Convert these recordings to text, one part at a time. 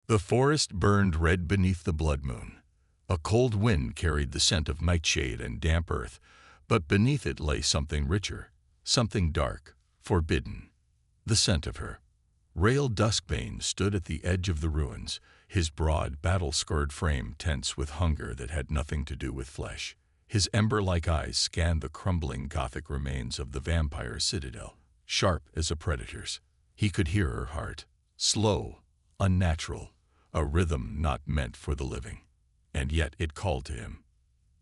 The forest burned red beneath the blood moon. A cold wind carried the scent of nightshade and damp earth, but beneath it lay something richer, something dark, forbidden. The scent of her. Rael Duskbane stood at the edge of the ruins, his broad, battle-scarred frame tense with hunger that had nothing to do with flesh. His ember-like eyes scanned the crumbling Gothic remains of the vampire citadel, sharp as a predator's. He could hear her heart, slow, unnatural, a rhythm not meant for the living. And yet it called to him.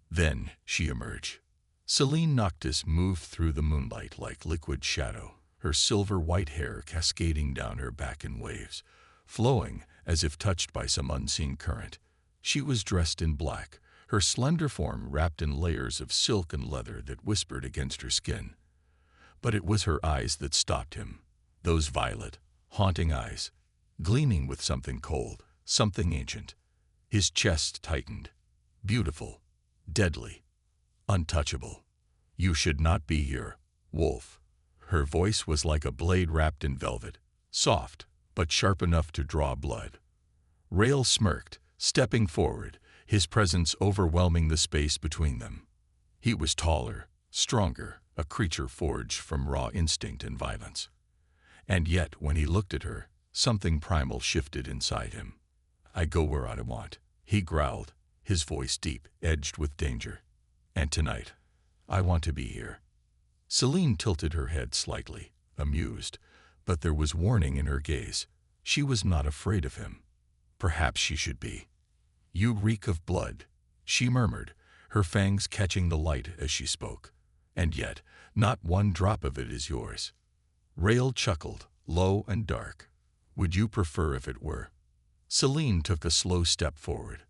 Then she emerged. Selene Noctis moved through the moonlight like liquid shadow, her silver-white hair cascading down her back in waves, flowing as if touched by some unseen current. She was dressed in black, her slender form wrapped in layers of silk and leather that whispered against her skin. But it was her eyes that stopped him, those violet, haunting eyes, gleaming with something cold, something ancient. His chest tightened. Beautiful, deadly, untouchable. "You should not be here, wolf." Her voice was like a blade wrapped in velvet, soft, but sharp enough to draw blood. Rael smirked, stepping forward, his presence overwhelming the space between them. He was taller, stronger, a creature forged from raw instinct and violence. And yet, when he looked at her, something primal shifted inside him. "I go where I want," he growled, his voice deep, edged with danger. "And tonight, I want to be here." Selene tilted her head slightly, amused, but there was warning in her gaze. She was not afraid of him. Perhaps she should be. "You reek of blood," she murmured, her fangs catching the light as she spoke. "And yet, not one drop of it is yours." Rael chuckled, low and dark. "Would you prefer if it were?" Selene took a slow step forward.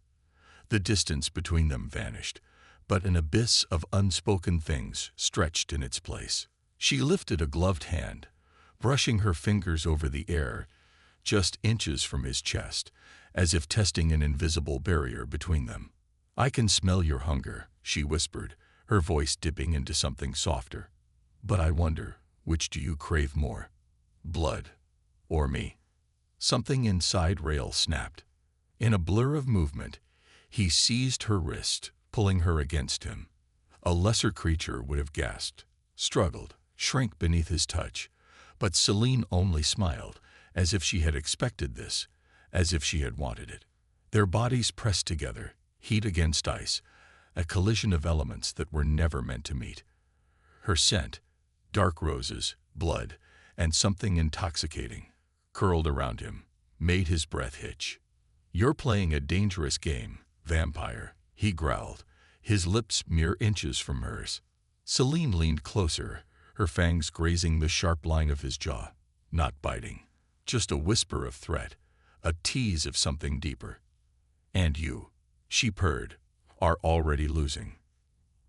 The distance between them vanished, but an abyss of unspoken things stretched in its place. She lifted a gloved hand, brushing her fingers over the air, just inches from his chest, as if testing an invisible barrier between them. "I can smell your hunger," she whispered, her voice dipping into something softer. "But I wonder, which do you crave more? Blood or me?" Something inside Rael snapped. In a blur of movement, he seized her wrist, pulling her against him. A lesser creature would have gasped, struggled, shrank beneath his touch, but Selene only smiled, as if she had expected this, as if she had wanted it. Their bodies pressed together, heat against ice, a collision of elements that were never meant to meet. Her scent, dark roses, blood, and something intoxicating, curled around him, made his breath hitch. "You're playing a dangerous game, vampire," he growled, his lips mere inches from hers. Selene leaned closer, her fangs grazing the sharp line of his jaw, not biting, just a whisper of threat, a tease of something deeper. "And you," she purred, "are already losing."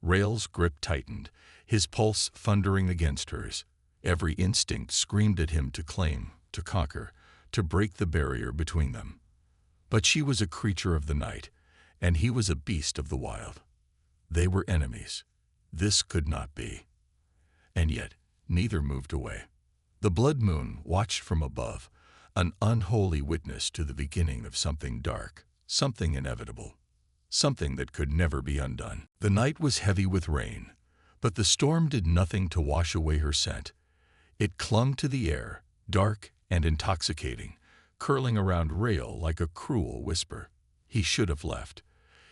Rael's grip tightened, his pulse thundering against hers. Every instinct screamed at him to claim, to conquer, to break the barrier between them. But she was a creature of the night, and he was a beast of the wild. They were enemies. This could not be. And yet, neither moved away. The blood moon watched from above, an unholy witness to the beginning of something dark, something inevitable, something that could never be undone. The night was heavy with rain, but the storm did nothing to wash away her scent. It clung to the air, dark and intoxicating, curling around Rael like a cruel whisper. He should have left.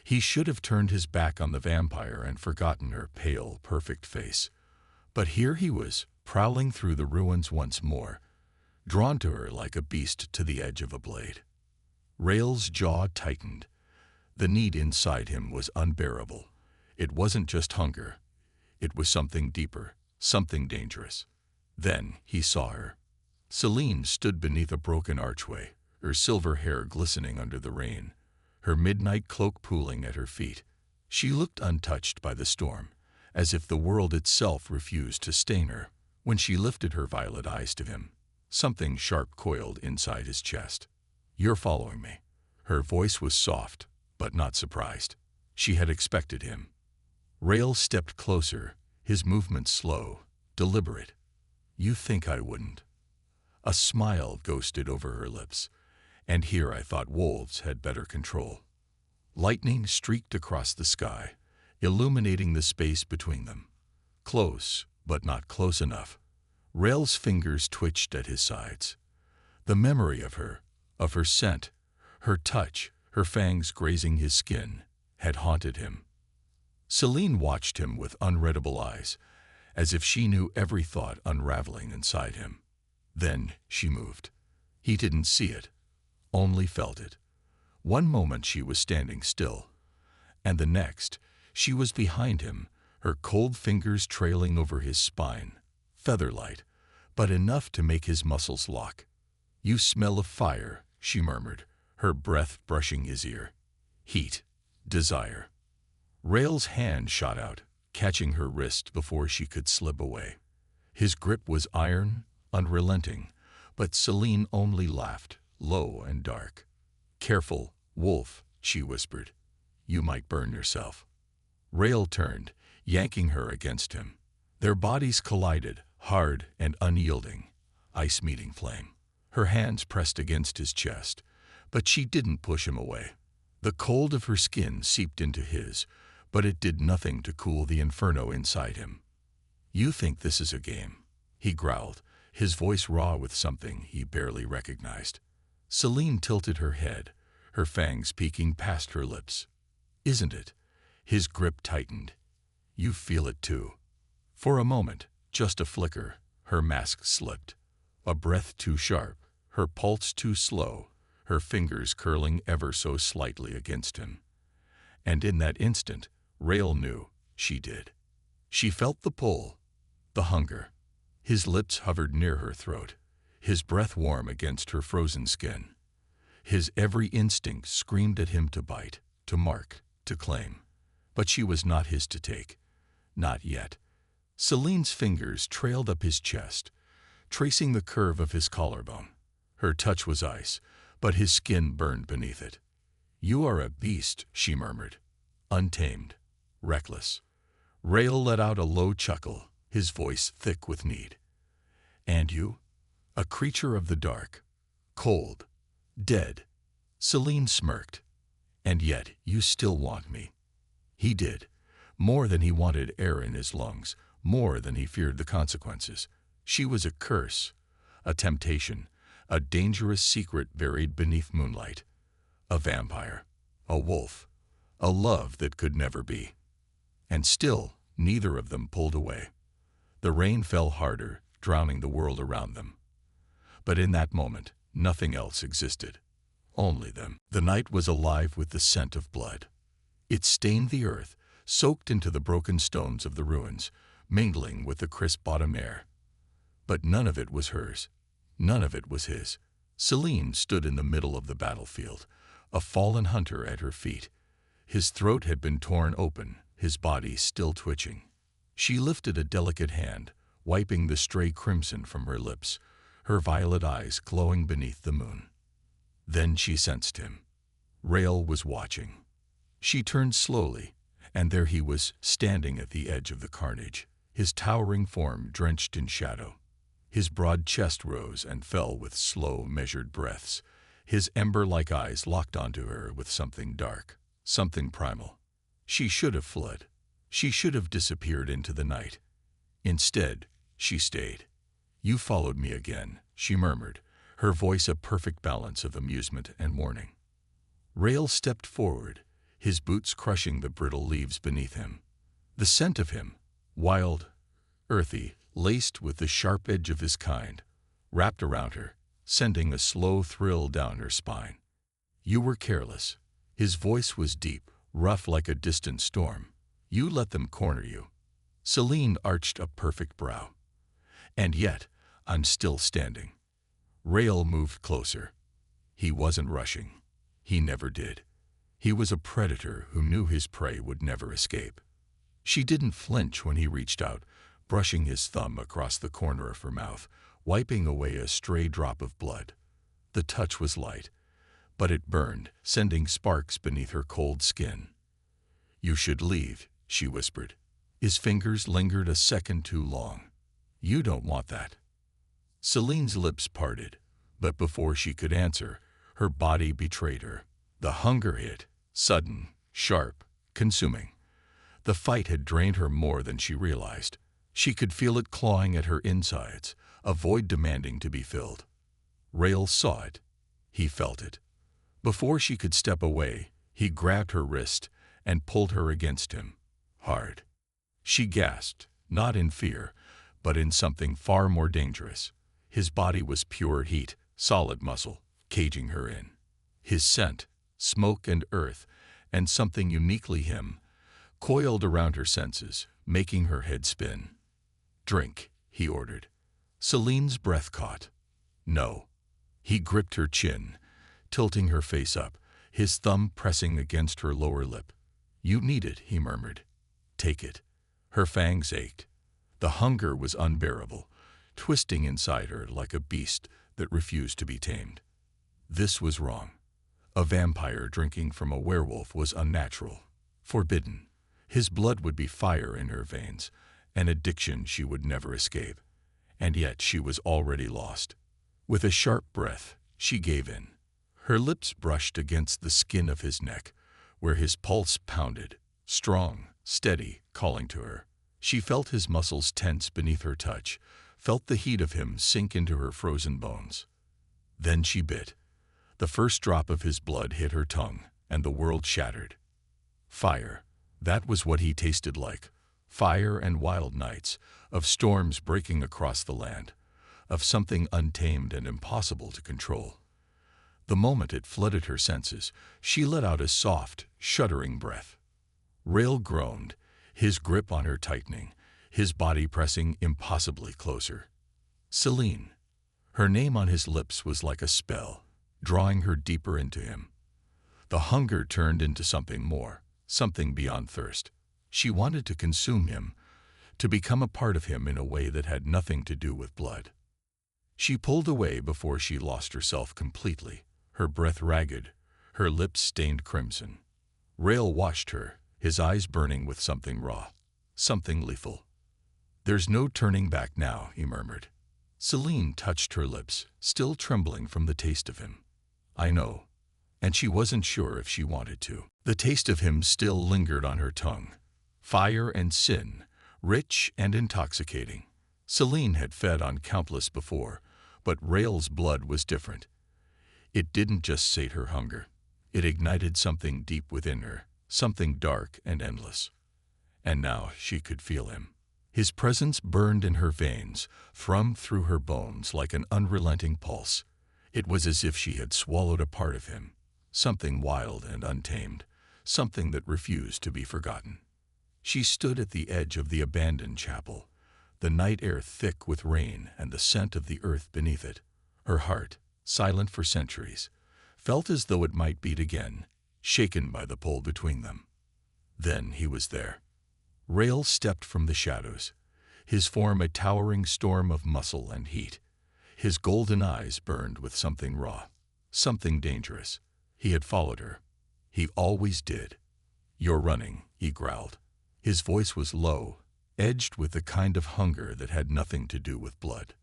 He should have turned his back on the vampire and forgotten her pale, perfect face. But here he was, prowling through the ruins once more, drawn to her like a beast to the edge of a blade. Rael's jaw tightened. The need inside him was unbearable. It wasn't just hunger. It was something deeper, something dangerous. Then he saw her. Selene stood beneath a broken archway, her silver hair glistening under the rain, her midnight cloak pooling at her feet. She looked untouched by the storm, as if the world itself refused to stain her. When she lifted her violet eyes to him, something sharp coiled inside his chest. "You're following me." Her voice was soft, but not surprised. She had expected him. Rael stepped closer, his movements slow, deliberate. "You think I wouldn't?" A smile ghosted over her lips, And here I thought wolves had better control. Lightning streaked across the sky, illuminating the space between them. Close, but not close enough. Rael's fingers twitched at his sides. The memory of her scent, her touch, her fangs grazing his skin, had haunted him. Celine watched him with unreadable eyes, as if she knew every thought unraveling inside him. Then she moved. He didn't see it, only felt it. One moment she was standing still, and the next she was behind him, her cold fingers trailing over his spine, feather-light, but enough to make his muscles lock. "You smell of fire," she murmured, her breath brushing his ear. "Heat, desire." Rael's hand shot out, catching her wrist before she could slip away. His grip was iron, unrelenting, but Celine only laughed, low and dark. "Careful, wolf," she whispered. "You might burn yourself." Rael turned, yanking her against him. Their bodies collided, hard and unyielding, ice meeting flame. Her hands pressed against his chest, but she didn't push him away. The cold of her skin seeped into his, but it did nothing to cool the inferno inside him. "You think this is a game," he growled, his voice raw with something he barely recognized. Celine tilted her head, her fangs peeking past her lips. "Isn't it?" His grip tightened. "You feel it too." For a moment, just a flicker, her mask slipped. A breath too sharp, her pulse too slow, her fingers curling ever so slightly against him. And in that instant, Rael knew she did. She felt the pull, the hunger. His lips hovered near her throat, his breath warm against her frozen skin. His every instinct screamed at him to bite, to mark, to claim. But she was not his to take. Not yet. Celine's fingers trailed up his chest, tracing the curve of his collarbone. Her touch was ice, but his skin burned beneath it. "You are a beast," she murmured. "Untamed, reckless." Rael let out a low chuckle, his voice thick with need. "And you? A creature of the dark, cold, dead." Celine smirked. "And yet you still want me." He did, more than he wanted air in his lungs, more than he feared the consequences. She was a curse, a temptation, a dangerous secret buried beneath moonlight. A vampire, a wolf, a love that could never be. And still, neither of them pulled away. The rain fell harder, drowning the world around them. But in that moment, nothing else existed. Only them. The night was alive with the scent of blood. It stained the earth, soaked into the broken stones of the ruins, mingling with the crisp autumn air. But none of it was hers. None of it was his. Celine stood in the middle of the battlefield, a fallen hunter at her feet. His throat had been torn open, his body still twitching. She lifted a delicate hand, wiping the stray crimson from her lips, her violet eyes glowing beneath the moon. Then she sensed him. Rael was watching. She turned slowly, and there he was, standing at the edge of the carnage, his towering form drenched in shadow. His broad chest rose and fell with slow, measured breaths, his ember-like eyes locked onto her with something dark, something primal. She should have fled. She should have disappeared into the night. Instead, she stayed. "You followed me again," she murmured, her voice a perfect balance of amusement and warning. Rael stepped forward, his boots crushing the brittle leaves beneath him. The scent of him, wild, earthy, laced with the sharp edge of his kind, wrapped around her, sending a slow thrill down her spine. "You were careless." His voice was deep, rough like a distant storm. "You let them corner you." Celine arched a perfect brow. "And yet, I'm still standing." Rael moved closer. He wasn't rushing. He never did. He was a predator who knew his prey would never escape. She didn't flinch when he reached out, brushing his thumb across the corner of her mouth, wiping away a stray drop of blood. The touch was light, but it burned, sending sparks beneath her cold skin. "You should leave," she whispered. His fingers lingered a second too long. "You don't want that." Celine's lips parted, but before she could answer, Her body betrayed her. The hunger hit, sudden, sharp, consuming. The fight had drained her more than she realized. She could feel it clawing at her insides, a void demanding to be filled. Rail saw it. He felt it. Before she could step away, he grabbed her wrist and pulled her against him, hard. She gasped, not in fear, but in something far more dangerous. His body was pure heat, solid muscle, caging her in. His scent, smoke and earth, and something uniquely him, coiled around her senses, making her head spin. "Drink," he ordered. Celine's breath caught. "No." He gripped her chin, tilting her face up, his thumb pressing against her lower lip. "You need it," he murmured. "Take it." Her fangs ached. The hunger was unbearable, twisting inside her like a beast that refused to be tamed. This was wrong. A vampire drinking from a werewolf was unnatural, forbidden. His blood would be fire in her veins, an addiction she would never escape. And yet she was already lost. With a sharp breath, she gave in. Her lips brushed against the skin of his neck, where his pulse pounded, strong, steady, calling to her. She felt his muscles tense beneath her touch, felt the heat of him sink into her frozen bones. Then she bit. The first drop of his blood hit her tongue, and the world shattered. Fire. That was what he tasted like. Fire and wild nights, of storms breaking across the land, of something untamed and impossible to control. The moment it flooded her senses, she let out a soft, shuddering breath. Rail groaned, his grip on her tightening, his body pressing impossibly closer. Celine. Her name on his lips was like a spell, drawing her deeper into him. The hunger turned into something more, something beyond thirst. She wanted to consume him, to become a part of him in a way that had nothing to do with blood. She pulled away before she lost herself completely, her breath ragged, her lips stained crimson. Rail watched her, his eyes burning with something raw, something lethal. "There's no turning back now," he murmured. Celine touched her lips, still trembling from the taste of him. "I know." And she wasn't sure if she wanted to. The taste of him still lingered on her tongue. Fire and sin, rich and intoxicating. Celine had fed on countless before, but Rail's blood was different. It didn't just sate her hunger. It ignited something deep within her, something dark and endless. And now she could feel him. His presence burned in her veins, thrummed through her bones like an unrelenting pulse. It was as if she had swallowed a part of him, something wild and untamed, something that refused to be forgotten. She stood at the edge of the abandoned chapel, the night air thick with rain and the scent of the earth beneath it. Her heart, silent for centuries, felt as though it might beat again, shaken by the pull between them. Then he was there. Rail stepped from the shadows, his form a towering storm of muscle and heat. His golden eyes burned with something raw, something dangerous. He had followed her. He always did. "You're running," he growled. His voice was low, edged with the kind of hunger that had nothing to do with blood.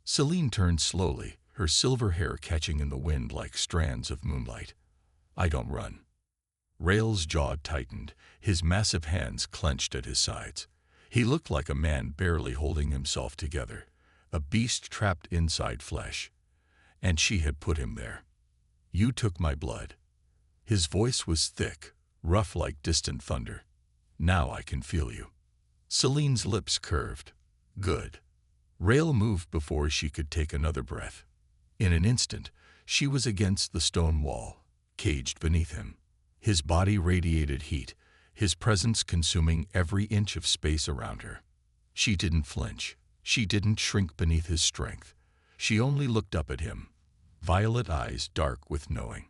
Celine turned slowly, her silver hair catching in the wind like strands of moonlight. "I don't run." Rail's jaw tightened, his massive hands clenched at his sides. He looked like a man barely holding himself together, a beast trapped inside flesh. And she had put him there. "You took my blood." His voice was thick, rough like distant thunder. "Now I can feel you." Celine's lips curved. "Good." Rail moved before she could take another breath. In an instant, she was against the stone wall, caged beneath him. His body radiated heat, his presence consuming every inch of space around her. She didn't flinch. She didn't shrink beneath his strength. She only looked up at him, violet eyes dark with knowing.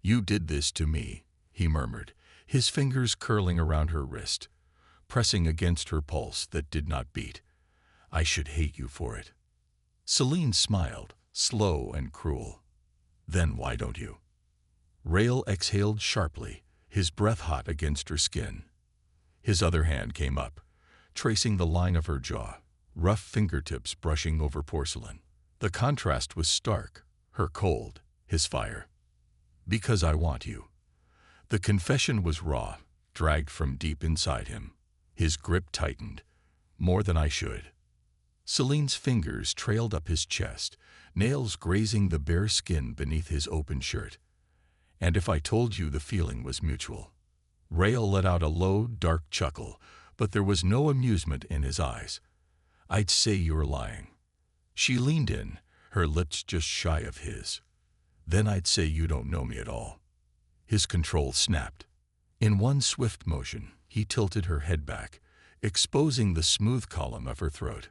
"You did this to me," he murmured, his fingers curling around her wrist, pressing against her pulse that did not beat. "I should hate you for it." Celine smiled, slow and cruel. "Then why don't you?" Rail exhaled sharply, his breath hot against her skin. His other hand came up, tracing the line of her jaw, rough fingertips brushing over porcelain. The contrast was stark, her cold, his fire. Because I want you. The confession was raw, dragged from deep inside him. His grip tightened. More than I should. Celine's fingers trailed up his chest, nails grazing the bare skin beneath his open shirt. And if I told you the feeling was mutual? Rael let out a low, dark chuckle, but there was no amusement in his eyes. I'd say you're lying. She leaned in, her lips just shy of his. Then I'd say you don't know me at all. His control snapped. In one swift motion, he tilted her head back, exposing the smooth column of her throat.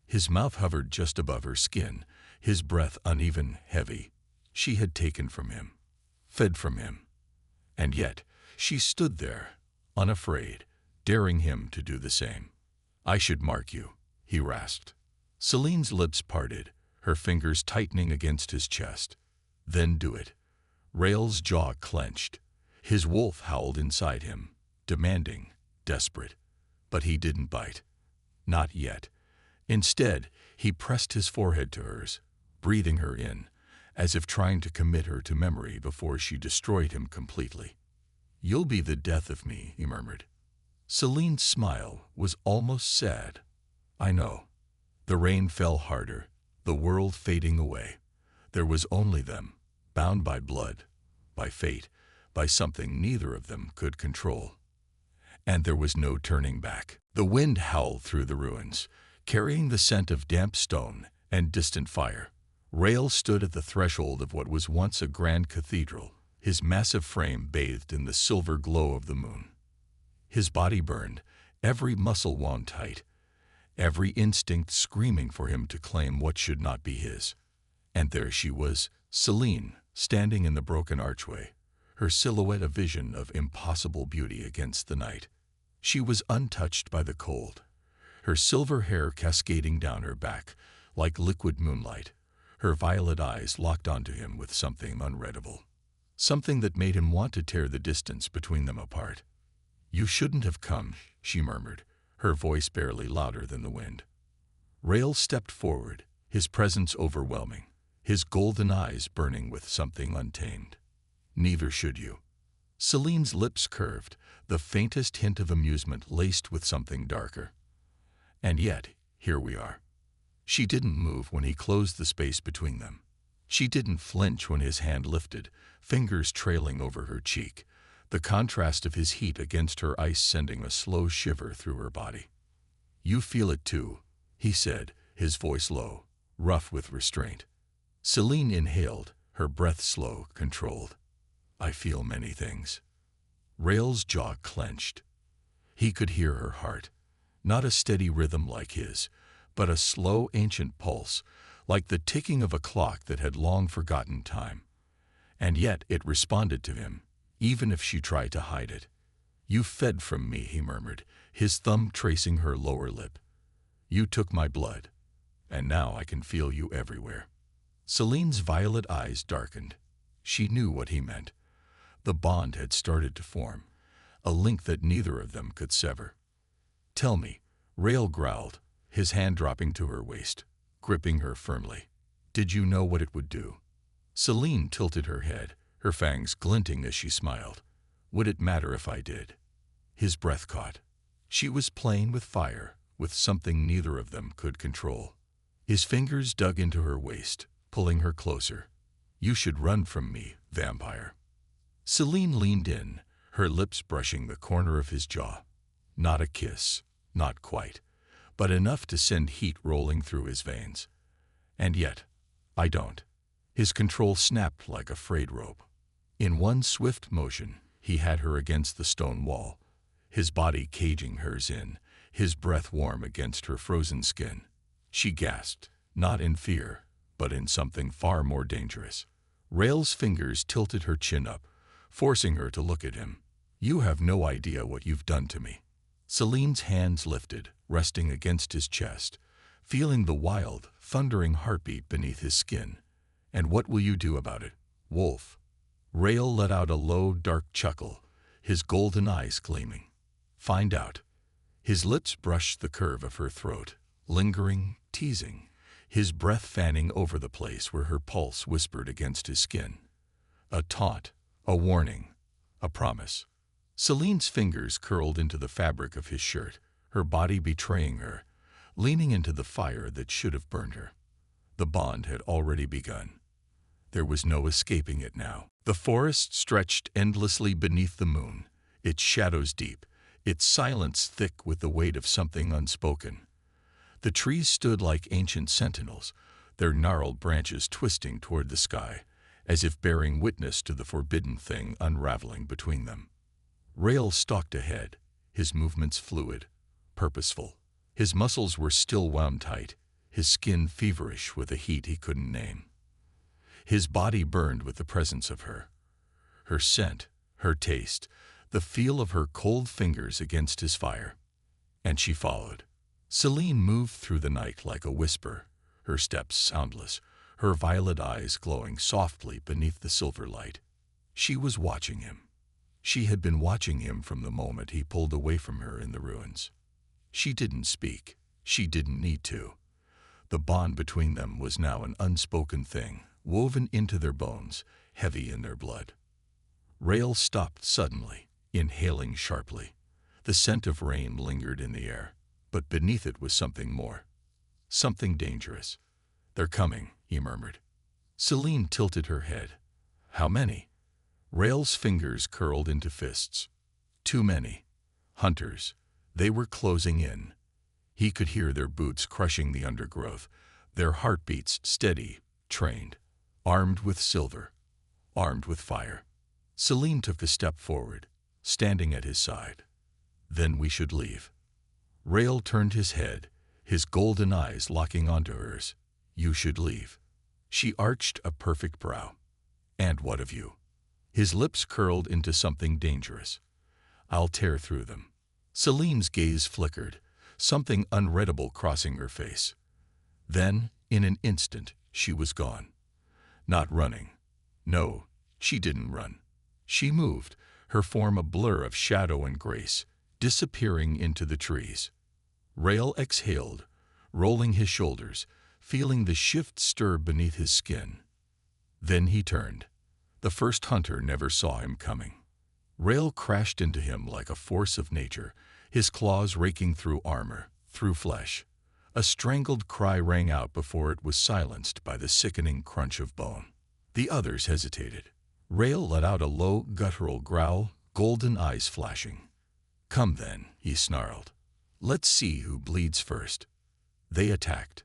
His mouth hovered just above her skin, his breath uneven, heavy. She had taken from him, fed from him. And yet, she stood there, unafraid, daring him to do the same. I should mark you, he rasped. Celine's lips parted, her fingers tightening against his chest. Then do it. Rael's jaw clenched. His wolf howled inside him, demanding, desperate. But he didn't bite. Not yet. Instead, he pressed his forehead to hers, breathing her in, as if trying to commit her to memory before she destroyed him completely. You'll be the death of me, he murmured. Celine's smile was almost sad. I know. The rain fell harder, the world fading away. There was only them, bound by blood, by fate, by something neither of them could control. And there was no turning back. The wind howled through the ruins, carrying the scent of damp stone and distant fire. Rael stood at the threshold of what was once a grand cathedral, his massive frame bathed in the silver glow of the moon. His body burned, every muscle wound tight, every instinct screaming for him to claim what should not be his. And there she was, Celine, standing in the broken archway, her silhouette a vision of impossible beauty against the night. She was untouched by the cold, her silver hair cascading down her back like liquid moonlight, her violet eyes locked onto him with something unreadable, something that made him want to tear the distance between them apart. You shouldn't have come, she murmured, her voice barely louder than the wind. Rael stepped forward, his presence overwhelming, his golden eyes burning with something untamed. Neither should you. Celine's lips curved, the faintest hint of amusement laced with something darker. And yet, here we are. She didn't move when he closed the space between them. She didn't flinch when his hand lifted, fingers trailing over her cheek, the contrast of his heat against her ice sending a slow shiver through her body. You feel it too, he said, his voice low, rough with restraint. Celine inhaled, her breath slow, controlled. I feel many things. Rael's jaw clenched. He could hear her heart, not a steady rhythm like his, but a slow, ancient pulse, like the ticking of a clock that had long forgotten time. And yet it responded to him, even if she tried to hide it. You fed from me, he murmured, his thumb tracing her lower lip. You took my blood, and now I can feel you everywhere. Celine's violet eyes darkened. She knew what he meant. The bond had started to form, a link that neither of them could sever. Tell me, Rael growled, his hand dropping to her waist, gripping her firmly. Did you know what it would do? Celine tilted her head, her fangs glinting as she smiled. Would it matter if I did? His breath caught. She was playing with fire, with something neither of them could control. His fingers dug into her waist, pulling her closer. You should run from me, vampire. Celine leaned in, her lips brushing the corner of his jaw. Not a kiss, not quite, but enough to send heat rolling through his veins. And yet, I don't. His control snapped like a frayed rope. In one swift motion, he had her against the stone wall, his body caging hers in, his breath warm against her frozen skin. She gasped, not in fear, but in something far more dangerous. Rael's fingers tilted her chin up, forcing her to look at him. You have no idea what you've done to me. Celine's hands lifted, resting against his chest, feeling the wild, thundering heartbeat beneath his skin. And what will you do about it, wolf? Rael let out a low, dark chuckle, his golden eyes gleaming. Find out. His lips brushed the curve of her throat, lingering, teasing, his breath fanning over the place where her pulse whispered against his skin. A taunt, a warning, a promise. Celine's fingers curled into the fabric of his shirt, her body betraying her, leaning into the fire that should have burned her. The bond had already begun. There was no escaping it now. The forest stretched endlessly beneath the moon, its shadows deep, its silence thick with the weight of something unspoken. The trees stood like ancient sentinels, their gnarled branches twisting toward the sky, as if bearing witness to the forbidden thing unraveling between them. Rael stalked ahead, his movements fluid, purposeful. His muscles were still wound tight, his skin feverish with a heat he couldn't name. His body burned with the presence of her. Her scent, her taste, the feel of her cold fingers against his fire. And she followed. Celine moved through the night like a whisper, her steps soundless, her violet eyes glowing softly beneath the silver light. She was watching him. She had been watching him from the moment he pulled away from her in the ruins. She didn't speak. She didn't need to. The bond between them was now an unspoken thing, woven into their bones, heavy in their blood. Rael stopped suddenly, inhaling sharply. The scent of rain lingered in the air, but beneath it was something more. Something dangerous. "They're coming," he murmured. Celine tilted her head. "How many?" Rael's fingers curled into fists. "Too many. Hunters. They were closing in." He could hear their boots crushing the undergrowth, their heartbeats steady, trained, armed with silver, armed with fire. Celine took a step forward, standing at his side. "Then we should leave." Rael turned his head, his golden eyes locking onto hers. "You should leave." She arched a perfect brow. "And what of you?" His lips curled into something dangerous. "I'll tear through them." Celine's gaze flickered, something unreadable crossing her face. Then, in an instant, she was gone. Not running. No, she didn't run. She moved, her form a blur of shadow and grace, disappearing into the trees. Rael exhaled, rolling his shoulders, feeling the shift stir beneath his skin. Then he turned. The first hunter never saw him coming. Rael crashed into him like a force of nature, his claws raking through armor, through flesh. A strangled cry rang out before it was silenced by the sickening crunch of bone. The others hesitated. Rael let out a low, guttural growl, golden eyes flashing. "Come then," he snarled. "Let's see who bleeds first." They attacked.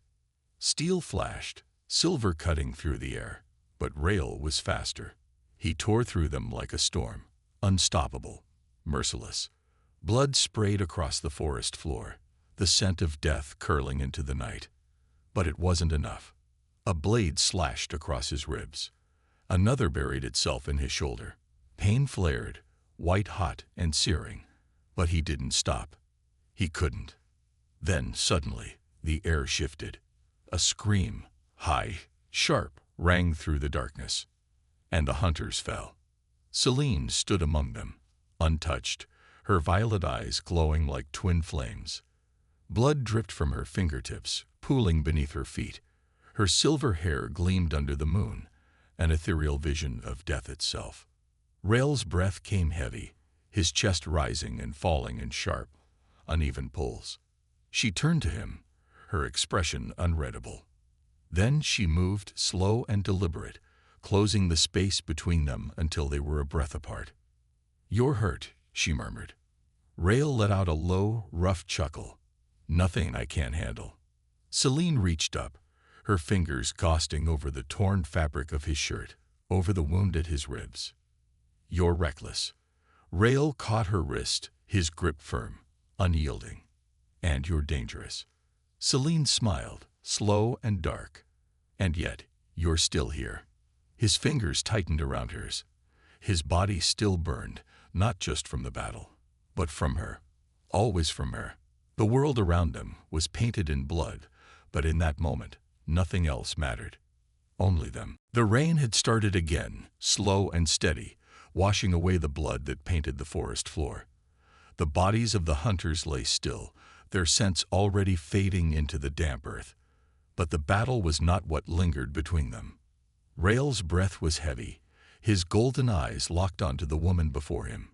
Steel flashed, silver cutting through the air, but Rael was faster. He tore through them like a storm, unstoppable, merciless. Blood sprayed across the forest floor, the scent of death curling into the night. But it wasn't enough. A blade slashed across his ribs. Another buried itself in his shoulder. Pain flared, white-hot and searing. But he didn't stop. He couldn't. Then, suddenly, the air shifted. A scream, high, sharp, rang through the darkness. And the hunters fell. Celine stood among them, untouched, her violet eyes glowing like twin flames. Blood dripped from her fingertips, pooling beneath her feet. Her silver hair gleamed under the moon, an ethereal vision of death itself. Rael's breath came heavy, his chest rising and falling in sharp, uneven pulls. She turned to him, her expression unreadable. Then she moved, slow and deliberate, closing the space between them until they were a breath apart. "You're hurt," she murmured. Rael let out a low, rough chuckle. "Nothing I can't handle." Celine reached up, her fingers ghosting over the torn fabric of his shirt, over the wound at his ribs. "You're reckless." Rael caught her wrist, his grip firm, unyielding. "And you're dangerous." Celine smiled, slow and dark. "And yet, you're still here." His fingers tightened around hers. His body still burned, not just from the battle, but from her. Always from her. The world around them was painted in blood, but in that moment, nothing else mattered. Only them. The rain had started again, slow and steady, washing away the blood that painted the forest floor. The bodies of the hunters lay still, their scents already fading into the damp earth. But the battle was not what lingered between them. Rael's breath was heavy, His golden eyes locked onto the woman before him.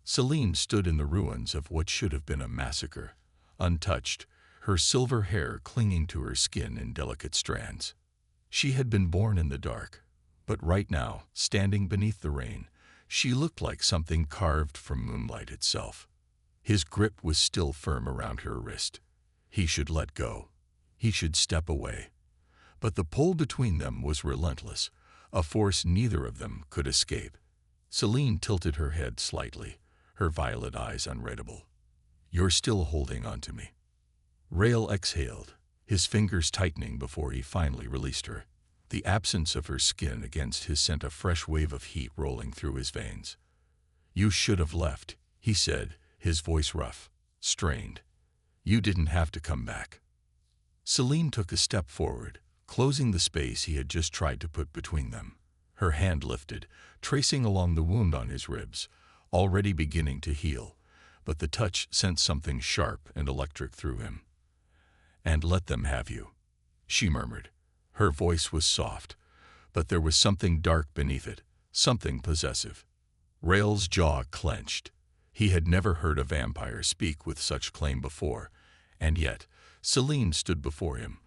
Celine stood in the ruins of what should have been a massacre, untouched, her silver hair clinging to her skin in delicate strands. She had been born in the dark, but right now, standing beneath the rain, she looked like something carved from moonlight itself. His grip was still firm around her wrist. He should let go. He should step away. But the pull between them was relentless, a force neither of them could escape. Celine tilted her head slightly, her violet eyes unreadable. "You're still holding on to me." Rael exhaled, his fingers tightening before he finally released her. The absence of her skin against his sent a fresh wave of heat rolling through his veins. "You should have left," he said, his voice rough, strained. "You didn't have to come back." Celine took a step forward, closing the space he had just tried to put between them. Her hand lifted, tracing along the wound on his ribs, already beginning to heal, but the touch sent something sharp and electric through him. "And let them have you," she murmured. Her voice was soft, but there was something dark beneath it, something possessive. Rael's jaw clenched. He had never heard a vampire speak with such claim before, and yet Celine stood before him,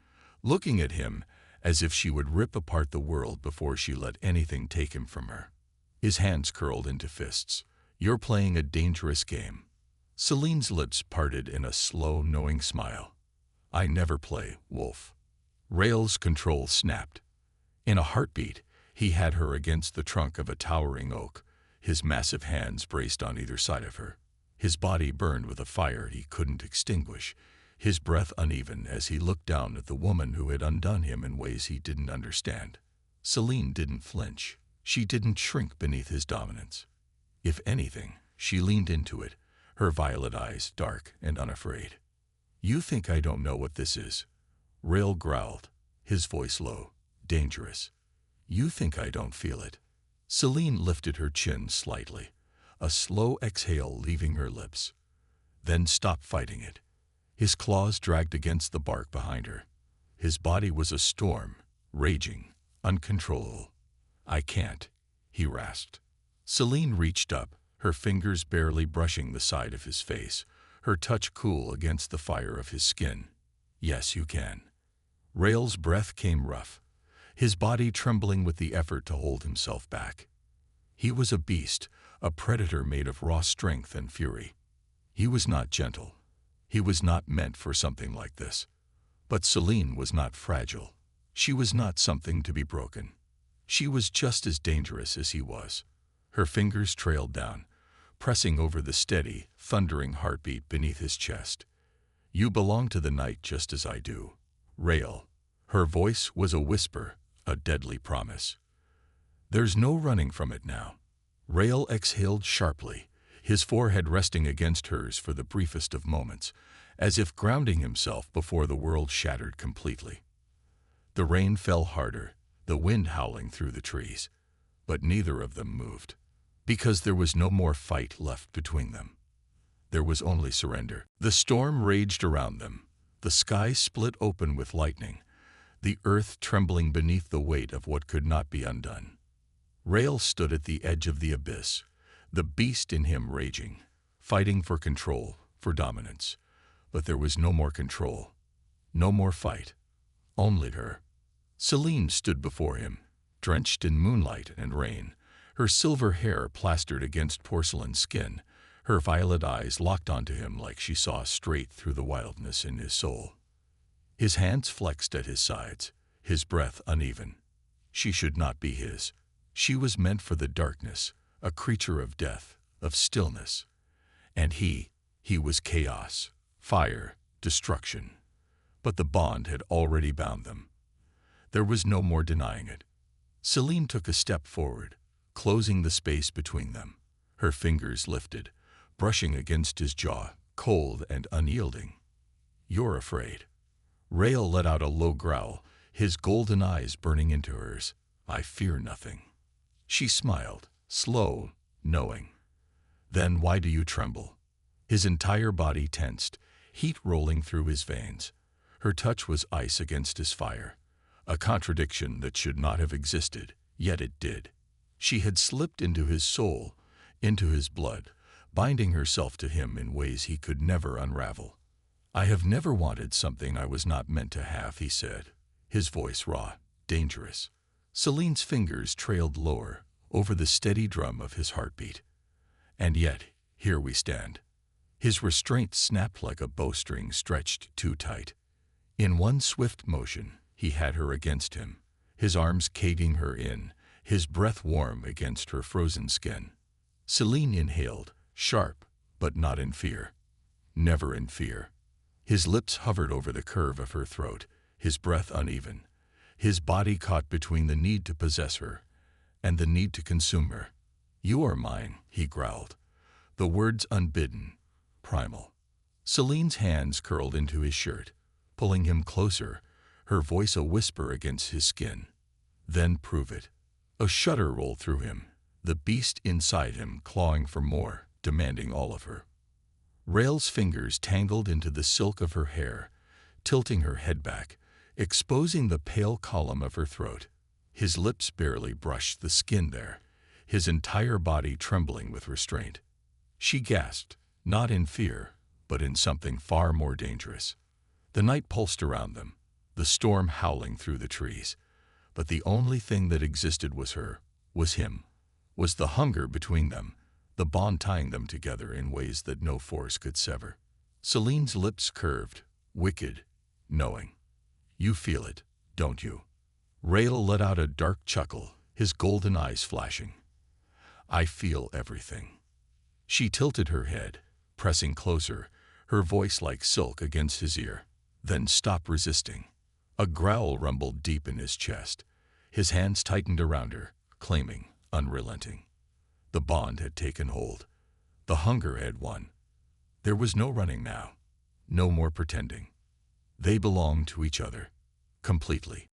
looking at him as if she would rip apart the world before she let anything take him from her. His hands curled into fists. "You're playing a dangerous game." Celine's lips parted in a slow, knowing smile. "I never play, Wolf." Rael's control snapped. In a heartbeat, he had her against the trunk of a towering oak, his massive hands braced on either side of her. His body burned with a fire he couldn't extinguish, his breath uneven as he looked down at the woman who had undone him in ways he didn't understand. Celine didn't flinch. She didn't shrink beneath his dominance. If anything, she leaned into it, her violet eyes dark and unafraid. "You think I don't know what this is?" Rael growled, his voice low, dangerous. "You think I don't feel it?" Celine lifted her chin slightly, a slow exhale leaving her lips. Then stopped fighting it. His claws dragged against the bark behind her. His body was a storm, raging, uncontrollable. "I can't," he rasped. Celine reached up, her fingers barely brushing the side of his face, her touch cool against the fire of his skin. "Yes, you can." Rael's breath came rough, his body trembling with the effort to hold himself back. He was a beast, a predator made of raw strength and fury. He was not gentle. He was not meant for something like this. But Celine was not fragile. She was not something to be broken. She was just as dangerous as he was. Her fingers trailed down, pressing over the steady, thundering heartbeat beneath his chest. "You belong to the night just as I do, Rael." Her voice was a whisper, a deadly promise. "There's no running from it now." Rael exhaled sharply, his forehead resting against hers for the briefest of moments, as if grounding himself before the world shattered completely. The rain fell harder, the wind howling through the trees, but neither of them moved, because there was no more fight left between them. There was only surrender. The storm raged around them, the sky split open with lightning, the earth trembling beneath the weight of what could not be undone. Rael stood at the edge of the abyss, the beast in him raging, fighting for control, for dominance. But there was no more control, no more fight, only her. Celine stood before him, drenched in moonlight and rain, her silver hair plastered against porcelain skin, her violet eyes locked onto him like she saw straight through the wildness in his soul. His hands flexed at his sides, his breath uneven. She should not be his. She was meant for the darkness, a creature of death, of stillness. And he was chaos, fire, destruction. But the bond had already bound them. There was no more denying it. Celine took a step forward, closing the space between them. Her fingers lifted, brushing against his jaw, cold and unyielding. "You're afraid." Rael let out a low growl, his golden eyes burning into hers. "I fear nothing." She smiled, slow, knowing. "Then why do you tremble?" His entire body tensed, heat rolling through his veins. Her touch was ice against his fire, a contradiction that should not have existed, yet it did. She had slipped into his soul, into his blood, binding herself to him in ways he could never unravel. "I have never wanted something I was not meant to have," he said, his voice raw, dangerous. Celine's fingers trailed lower, over the steady drum of his heartbeat. "And yet, here we stand." His restraint snapped like a bowstring stretched too tight. In one swift motion, he had her against him, his arms caking her in, his breath warm against her frozen skin. Celine inhaled, sharp, but not in fear. Never in fear. His lips hovered over the curve of her throat, his breath uneven, his body caught between the need to possess her and the need to consume her. "You are mine," he growled, the words unbidden, primal. Celine's hands curled into his shirt, pulling him closer, her voice a whisper against his skin. "Then prove it." A shudder rolled through him, the beast inside him clawing for more, demanding all of her. Rael's fingers tangled into the silk of her hair, tilting her head back, exposing the pale column of her throat. His lips barely brushed the skin there, his entire body trembling with restraint. She gasped, not in fear, but in something far more dangerous. The night pulsed around them, the storm howling through the trees. But the only thing that existed was her, was him, was the hunger between them, the bond tying them together in ways that no force could sever. Celine's lips curved, wicked, knowing. "You feel it, don't you?" Rael let out a dark chuckle, his golden eyes flashing. "I feel everything." She tilted her head, pressing closer, her voice like silk against his ear. "Then stop resisting." A growl rumbled deep in his chest. His hands tightened around her, claiming, unrelenting. The bond had taken hold. The hunger had won. There was no running now, no more pretending. They belonged to each other, completely.